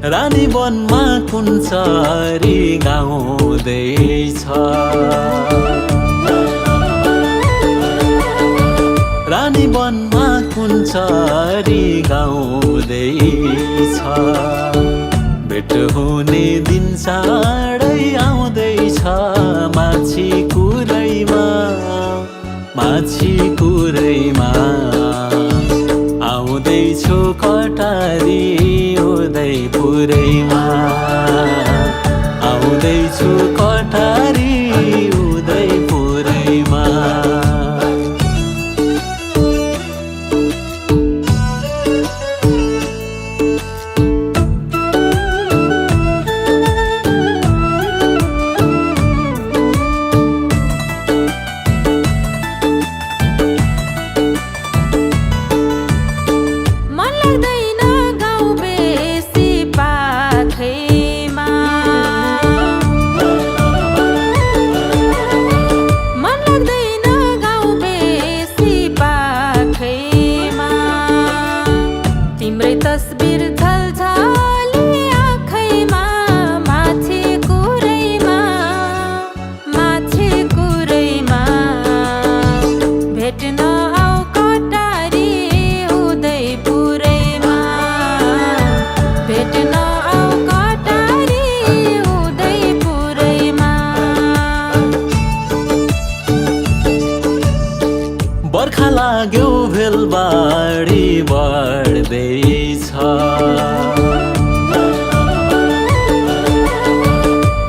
रानी वनमा कुन चरी गाउँदैछ रानी वनमा कुन चरी गाउँदैछ भेट हुने दिन चाँडै आउँदैछ माछी कुरैमा आउँदैछु कटारी उदयपुरैमा आउँदैछु कटारी उदयपुरैमा तस्बिर झलझली आँखैमा माछी कुरैमा भेट्न आऊ कटारी उदयपुरैमा भेट्न आऊ कटारी उदयपुरैमा बर्खा लाग्यो भेलबाडी बढ्दैछ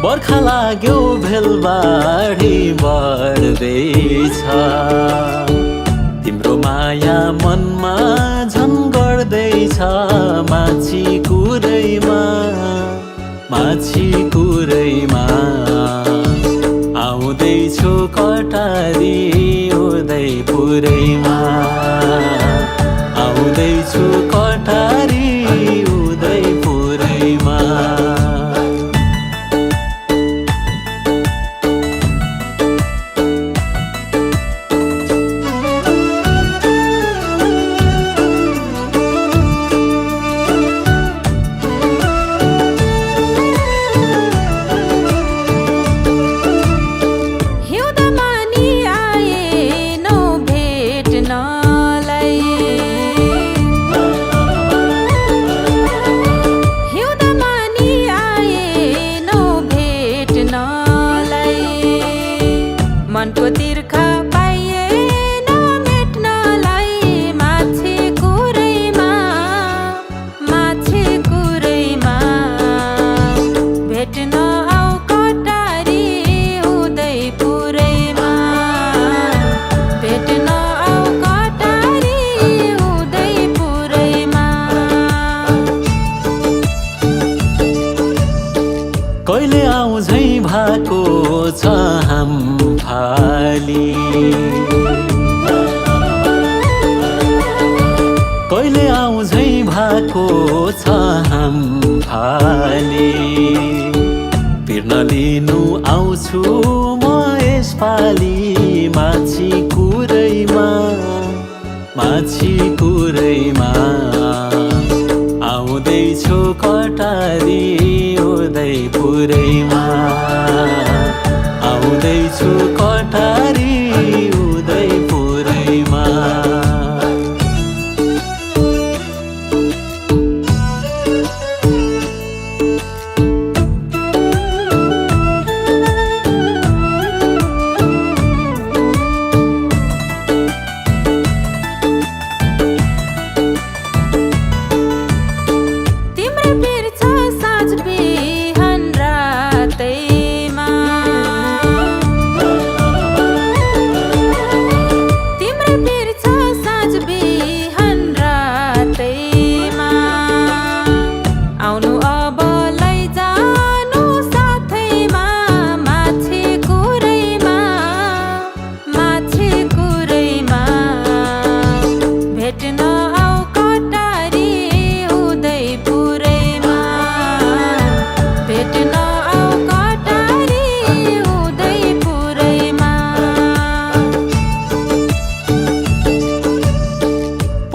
बर्खा लाग्यो भेलबाडी बढ्दैछ तिम्रो माया मनमा झन् गर्दैछ माछी कुरैमा आउँदैछु कटारी उदयपुरैमा आउँदैछु कटारी उदयपुरैमा मनको तिर्खा पाइएन मेट्नलाई माछी कुरैमा भेट्न आऊ कटारी उदयपुरैमा भेट्न आऊ कटारी उदयपुरैमा कहिले आउँझै भएको छ हामफाली कहिले आउँझै भएको छ हामफाली पिर्न लिनु आउँछु म यसपालि माछी कुरैमा आउँदैछु कटारी उदयपुरैमा आउँदैछु कटारी उदयपुरैमा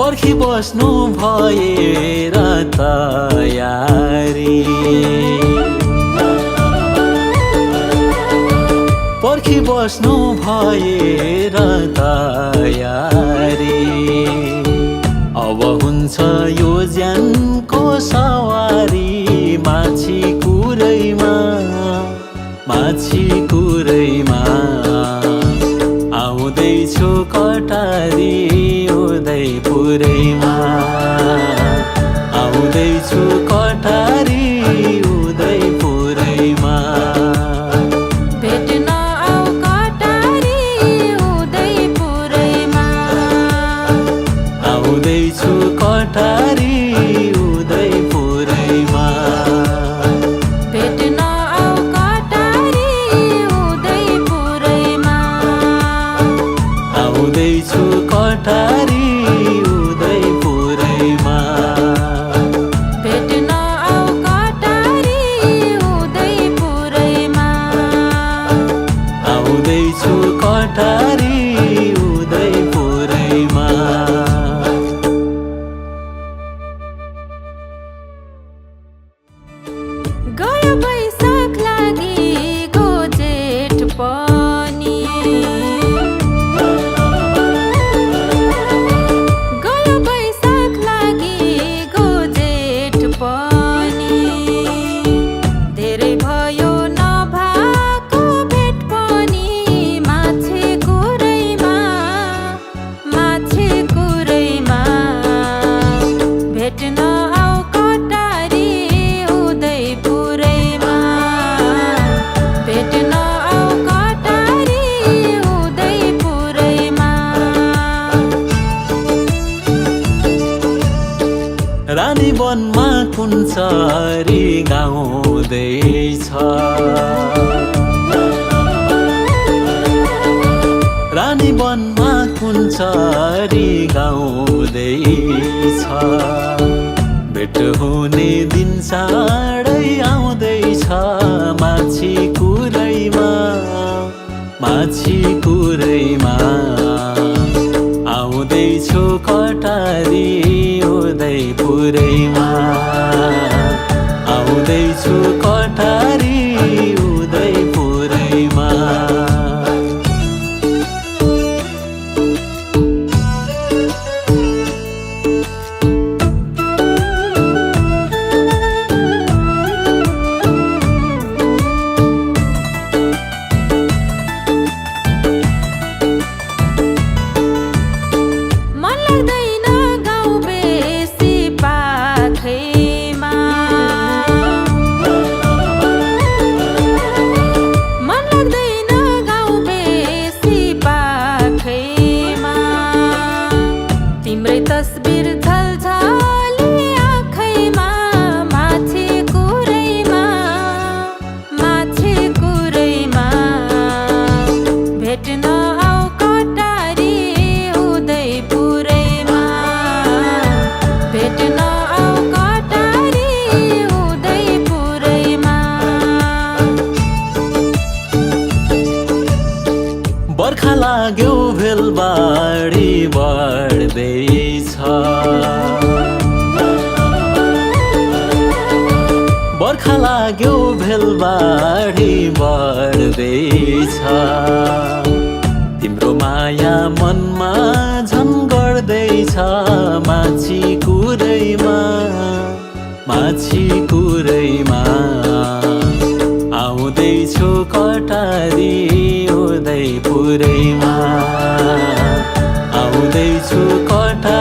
पर्खी बस्नु भएर तयारी कटारी पर्खी बस्नु भएर तयारी अब हुन्छ यो ज्यानको सवारी माछी कुरैमा आउँदैछु कटारी उदयपुरैमा आउँदैछु कटारी उदयपुरैमा भेट्न आऊ कटारी उदयपुरैमा आउँदैछु कटारी उदयपुरैमा भेट्न आऊ कटारी उदयपुरैमा आउँदैछु कटारी उदयपुरैमा भेट्न आऊ कटारी उदयपुरैमा आउँदैछु कटारी उदयपुरैमा गयो बैशाख लागेको जेठ पनि गयो बैशाख लागेको जेठ पनि धेरै भयो नभएको भेट पनि माछे कुरैमा भेट्न आऊ कटारी उदयपुरैमा भेट्न आऊ कटारी उदयपुरैमा रानी वनमा कुन चरी गाउँदैछ रानी वनमा कुन चरी गाउँदैछ भेट हुने दिन चाँडै आउँदैछ माछी कुरैमा आउँदैछु कटारी उदयपुरैमा आउँदैछु कटारी उदयपुरैमा मन लाग्दैन गाउँ बेसी पाखैमा मन लाग्दैन गाउँ बेसी पाखैमा तिम्रै तस्बिर झल्झली आँखैमा माछे कुरैमा भेट्न आऊ कटारी उदयपुरैमा भेट्न आऊ कटारी उदयपुरैमा बर्खा लाग्यो भेलबाढी बढ्दैछ बर्खा लाग्यो भेलबाढी बढ्दैछ तिम्रो माया मनमा झन् गर्दैछ माछी कुरैमा आउँदैछु कटारी उदयपुरैमा आउँदैछु कटारी